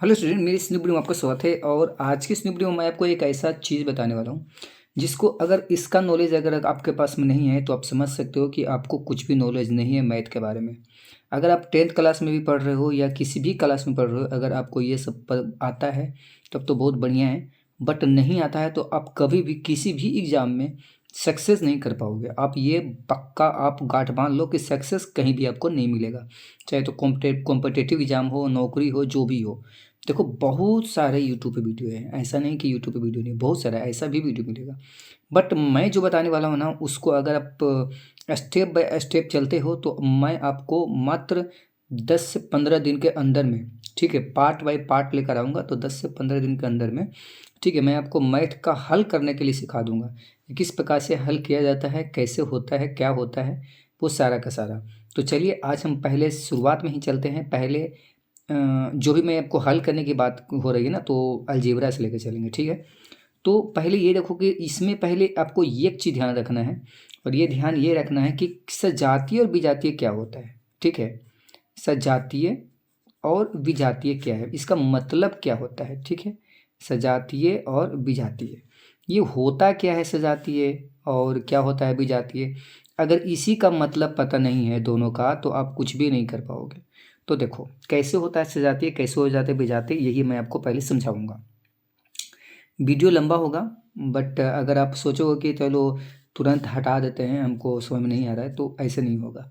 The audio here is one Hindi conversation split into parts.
हेलो स्टूडेंट, मेरी इस न्यू वीडियो में आपका स्वागत है। और आज की इस न्यू वीडियो में मैं आपको एक ऐसा चीज़ बताने वाला हूँ जिसको अगर इसका नॉलेज अगर आपके पास में नहीं है तो आप समझ सकते हो कि आपको कुछ भी नॉलेज नहीं है मैथ के बारे में। अगर आप 10th क्लास में भी पढ़ रहे हो या किसी भी क्लास में पढ़ रहे हो, अगर आपको ये सब आता है तब तो बहुत बढ़िया है। बट नहीं आता है तो आप कभी भी किसी भी एग्ज़ाम में सक्सेस नहीं कर पाओगे। आप ये पक्का आप गांठ बांध लो कि सक्सेस कहीं भी आपको नहीं मिलेगा। चाहे तो कॉम्पिटेटिव एग्ज़ाम हो, नौकरी हो, जो भी हो। देखो, बहुत सारे यूट्यूब पे वीडियो है, ऐसा नहीं कि यूट्यूब पे वीडियो नहीं, बहुत सारा ऐसा भी वीडियो मिलेगा। बट मैं जो बताने वाला हूँ ना, उसको अगर आप स्टेप बाय स्टेप चलते हो तो मैं आपको मात्र 10 से 15 दिन के अंदर में, ठीक है, पार्ट बाय पार्ट लेकर आऊँगा। तो 10 से 15 दिन के अंदर में, ठीक है, मैं आपको मैथ का हल करने के लिए सिखा दूंगा कि किस प्रकार से हल किया जाता है, कैसे होता है, क्या होता है, वो सारा का सारा। तो चलिए आज हम पहले शुरुआत में ही चलते हैं। पहले जो भी मैं आपको हल करने की बात हो रही है ना, तो अलजेब्रा से लेकर चलेंगे, ठीक है। तो पहले ये देखो कि इसमें पहले आपको ये एक चीज़ ध्यान रखना है, और ये ध्यान ये रखना है कि सजातीय और विजातीय क्या होता है, ठीक है। सजातीय और विजातीय क्या है, इसका मतलब क्या होता है, ठीक है। सजातीय और विजातीय, ये होता क्या है सजातीय और क्या होता है विजातीय। अगर इसी का मतलब पता नहीं है दोनों का तो आप कुछ भी नहीं कर पाओगे। तो देखो कैसे होता है सजातीय, कैसे हो जाते हैं विजातीय, यही मैं आपको पहले समझाऊंगा। वीडियो लंबा होगा, बट अगर आप सोचोगे कि चलो तुरंत हटा देते हैं, हमको समझ में नहीं आ रहा है, तो ऐसे नहीं होगा।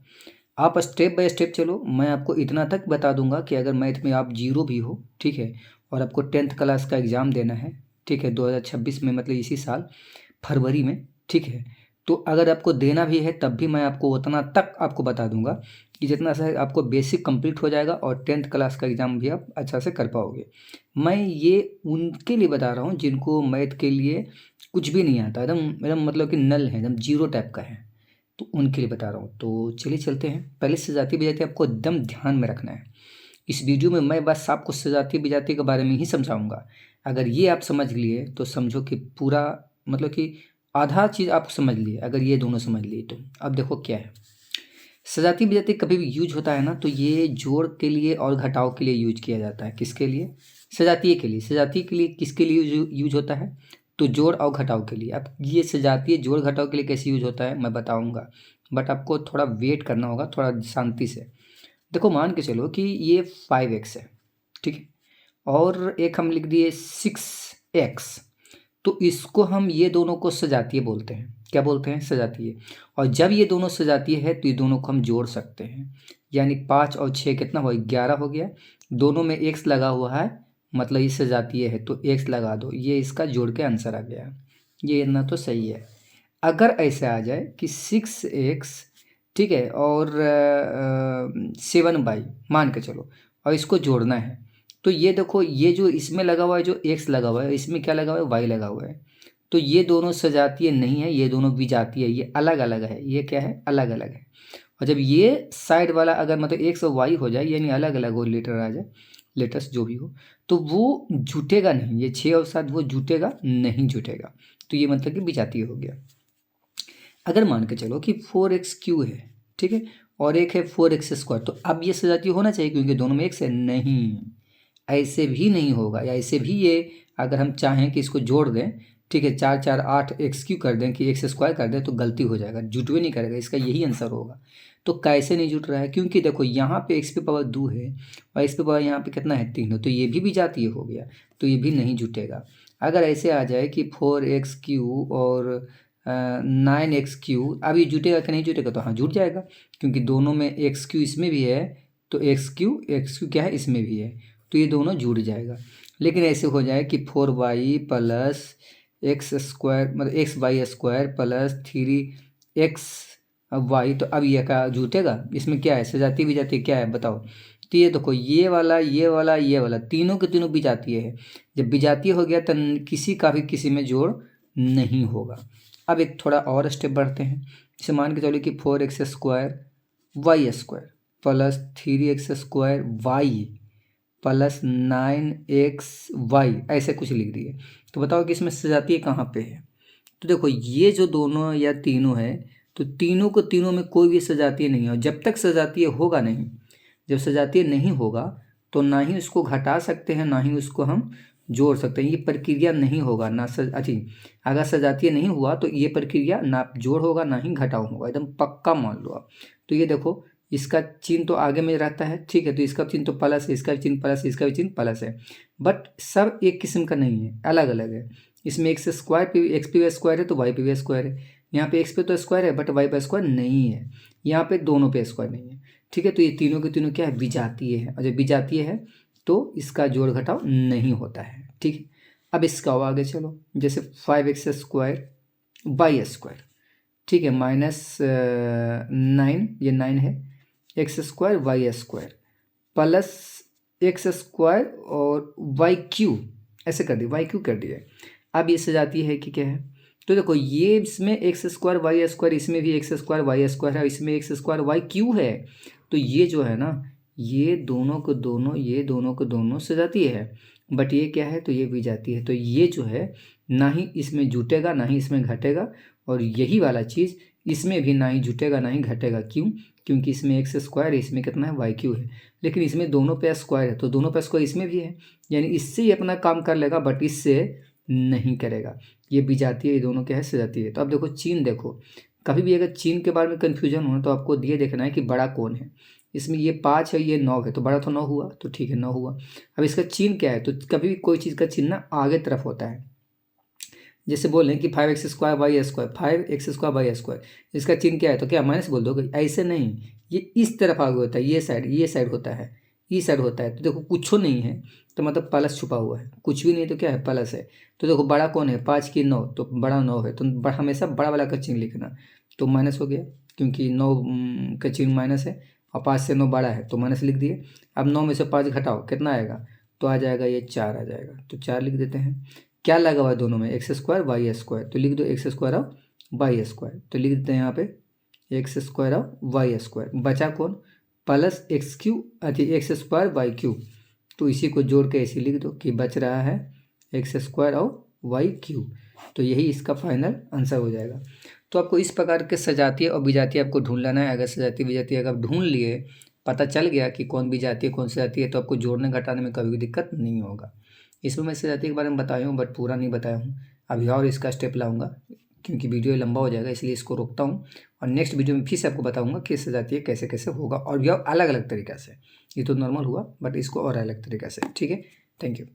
आप स्टेप बाय स्टेप चलो। मैं आपको इतना तक बता दूंगा कि अगर मैथ में आप जीरो भी हो, ठीक है, और आपको 10th क्लास का एग्ज़ाम देना है, ठीक है, 2026 में, मतलब इसी साल फरवरी में, ठीक है, तो अगर आपको देना भी है तब भी मैं आपको उतना तक आपको बता दूंगा कि जितना सा आपको बेसिक कंप्लीट हो जाएगा और 10th क्लास का एग्ज़ाम भी आप अच्छा से कर पाओगे। मैं ये उनके लिए बता रहा हूँ जिनको मैथ के लिए कुछ भी नहीं आता, एकदम एकदम मतलब कि नल है, एकदम जीरो टाइप का है, तो उनके लिए बता रहा हूँ। तो चलिए चलते हैं। पहले सजाती विजाती आपको एकदम ध्यान में रखना है। इस वीडियो में मैं बस आपको सजाती विजाती के बारे में ही समझाऊंगा। अगर ये आप समझ लिए तो समझो कि पूरा, मतलब कि आधा चीज़ आप समझ लिए। अगर ये दोनों समझ लिए तो अब देखो क्या है। सजाती विजाती कभी भी यूज होता है ना, तो ये जोड़ के लिए और घटाव के लिए यूज किया जाता है। किसके लिए? सजातीय के लिए। सजातीय के लिए किसके लिए यूज होता है? तो जोड़ और घटाव के लिए। अब ये सजातीय जोड़ घटाव के लिए कैसे यूज होता है मैं बताऊंगा, बट आपको थोड़ा वेट करना होगा, थोड़ा शांति से। देखो मान के चलो कि ये 5x है, ठीक है, और एक हम लिख दिए 6x। तो इसको हम ये दोनों को सजातीय बोलते हैं। क्या बोलते हैं? सजातीय। और जब ये दोनों सजातीय है तो ये दोनों को हम जोड़ सकते हैं। यानी 5 और 6 कितना हो? 11 हो गया। दोनों में x लगा हुआ है, मतलब ये सजातीय है तो x लगा दो। ये इसका जोड़ के आंसर आ गया। ये इतना तो सही है। अगर ऐसे आ जाए कि 6x, ठीक है, और 7y मान के चलो, और इसको जोड़ना है, तो ये देखो ये जो इसमें लगा हुआ है, जो x लगा हुआ है, इसमें क्या लगा हुआ है? y लगा हुआ है। तो ये दोनों सजातीय नहीं है, ये दोनों विजातीय है। ये अलग अलग है। ये क्या है? अलग अलग है। और जब ये साइड वाला अगर मतलब x और y हो जाए, यानी अलग अलग हो, लेटर आ जाए, लेटर्स जो भी हो, तो वो जुटेगा नहीं। ये 6 और 7 वो जुटेगा नहीं, जुटेगा। तो ये मतलब कि विजातीय हो गया। अगर मान के चलो कि 4x³ है, ठीक है, और एक है 4x², तो अब ये सजातीय होना चाहिए क्योंकि दोनों में x है। नहीं, ऐसे भी नहीं होगा। या ऐसे भी ये अगर हम चाहें कि इसको जोड़ दें, ठीक है, 4 4 8x³ कर दें कि x² कर दें, तो गलती हो जाएगा, जुटवे नहीं करेगा। इसका यही आंसर होगा। तो कैसे नहीं जुट रहा है? क्योंकि देखो यहाँ पे x⁻2 है और x⁻, यहाँ पे कितना है? 3 है, तो ये भी विजातीय हो गया, तो ये भी नहीं जुटेगा। अगर ऐसे आ जाए कि 4x³ और 9x³, अब ये जुटेगा कि नहीं जुटेगा? तो हाँ, जुट जाएगा, क्योंकि दोनों में x³ इसमें भी है, तो x³ क्या है? इसमें भी है, तो ये दोनों जुड़ जाएगा। लेकिन ऐसे हो जाए कि 4y प्लस x², मतलब xy² प्लस 3xy, तो अब ये क्या जुटेगा? इसमें क्या है? सजातीय विजातीय क्या है बताओ? तो ये देखो, ये वाला, ये वाला, ये वाला, तीनों के तीनों विजातीय है। जब विजातीय हो गया तो किसी का भी किसी में जोड़ नहीं होगा। अब एक थोड़ा और स्टेप बढ़ते हैं। जैसे मान के चलो कि 4x² y² plus 3x² y plus 9xy, ऐसे कुछ लिख दिए। तो बताओ कि इसमें सजातीय कहाँ पे है? तो देखो ये जो दोनों या तीनों है, तो तीनों को तीनों में कोई भी सजातीय नहीं है। और जब तक सजातीय होगा नहीं, जब सजातीय नहीं होगा तो ना ही उसको घटा सकते हैं ना ही उसको हम जोड़ सकते हैं। ये प्रक्रिया नहीं होगा ना अगर सजातीय नहीं हुआ तो ये प्रक्रिया ना जोड़ होगा ना ही घटाव होगा, एकदम पक्का मान लो आप। तो ये देखो इसका चिन्ह तो आगे में रहता है, ठीक है, तो इसका चिन्ह तो प्लस है, इसका चिन्ह प्लस है, इसका भी चिन्ह प्लस है, बट सब एक किस्म का नहीं है, अलग अलग है। इसमें x square x P square है तो वाई पी स्क्वायर है, यहाँ पे एक्स पे तो स्क्वायर है बट वाई पे स्क्वायर नहीं है, यहाँ पे दोनों पे स्क्वायर नहीं है, ठीक है। तो ये तीनों के तीनों क्या है, विजातीय है, और जब विजातीय है तो इसका जोड़ घटाव नहीं होता है, ठीक है। अब इसका आगे चलो, जैसे 5x² वाई स्क्वायर, ठीक है, -9, ये 9 है, x² Y square plus x² और y³ ऐसे कर दिए, y³ कर दिए। अब ये सजाती है कि क्या है, तो देखो ये इसमें x² वाई स्क्वायर, इसमें भी x² वाई स्क्वायर है, इसमें x² y³ है, तो ये जो है ना ये दोनों को दोनों, ये दोनों को दोनों सजाती है, बट ये क्या है, तो ये भी जाती है, तो ये जो है ना ही इसमें जुटेगा ना ही इसमें घटेगा, और यही वाला चीज़ इसमें भी ना ही जुटेगा ना ही घटेगा। क्यों? क्योंकि इसमें x² है, इसमें कितना है y³ है, लेकिन इसमें दोनों पे स्क्वायर है, तो दोनों पे स्क्वायर इसमें भी है, यानी इससे ही अपना काम कर लेगा बट इससे नहीं करेगा। ये विजातीय है, ये दोनों क्या है, सजाती है। तो अब देखो चिन्ह, देखो कभी भी अगर चिन्ह के बारे में कन्फ्यूजन हो तो आपको ये देखना है कि बड़ा कौन है। इसमें ये 5 है, ये 9 है, तो बड़ा तो 9 हुआ, तो ठीक है 9 हुआ। अब इसका चिन्ह क्या है, तो कभी भी कोई चीज़ का चिन्ह ना आगे तरफ होता है, जैसे बोलें कि 5x² Y square, 5x² Y square, इसका चिन्ह क्या है, तो क्या माइनस बोल दोगे, ऐसे नहीं, ये इस तरफ आगे होता है, ये साइड होता है, ये साइड होता है। तो देखो कुछ नहीं है तो मतलब प्लस छुपा हुआ है, कुछ भी नहीं तो क्या है, प्लस है। तो देखो बड़ा कौन है, 5 की 9, तो बड़ा 9 है, तो हमेशा बड़ा वाला का चिन्ह लिखना, तो माइनस हो गया क्योंकि 9 का चिन्ह माइनस है, और 5 से 9 बड़ा है तो माइनस लिख दिए। अब 9 में से 5 घटाओ कितना आएगा, तो आ जाएगा ये 4 आ जाएगा, तो 4 लिख देते हैं। क्या लगा हुआ है दोनों में, x² वाई स्क्वायर, तो लिख दो x² और वाई स्क्वायर, तो लिख देते हैं यहाँ पे x² और वाई स्क्वायर। बचा कौन, प्लस x³ x² y³, तो इसी को जोड़ के ऐसे लिख दो कि बच रहा है x² और y³, तो यही इसका फाइनल आंसर हो जाएगा। तो आपको इस प्रकार के सजातीय और विजातीय आपको ढूंढ लेना है। अगर सजातीय विजातीय अगर ढूंढ लिए, पता चल गया कि कौन विजातीय कौन सजातीय है, तो आपको जोड़ने घटाने में कभी भी दिक्कत नहीं होगा। इसमें मैं सजातीय के बारे में बताया हूँ बट पूरा नहीं बताया हूँ, अभी और इसका स्टेप लाऊंगा क्योंकि वीडियो लंबा हो जाएगा, इसलिए इसको रोकता हूँ, और नेक्स्ट वीडियो में फिर से आपको बताऊंगा कि सजातीय कैसे कैसे होगा, और भी अलग अलग तरीक़ा से। ये तो नॉर्मल हुआ बट इसको और अलग तरीक़ा से, ठीक है। Thank you.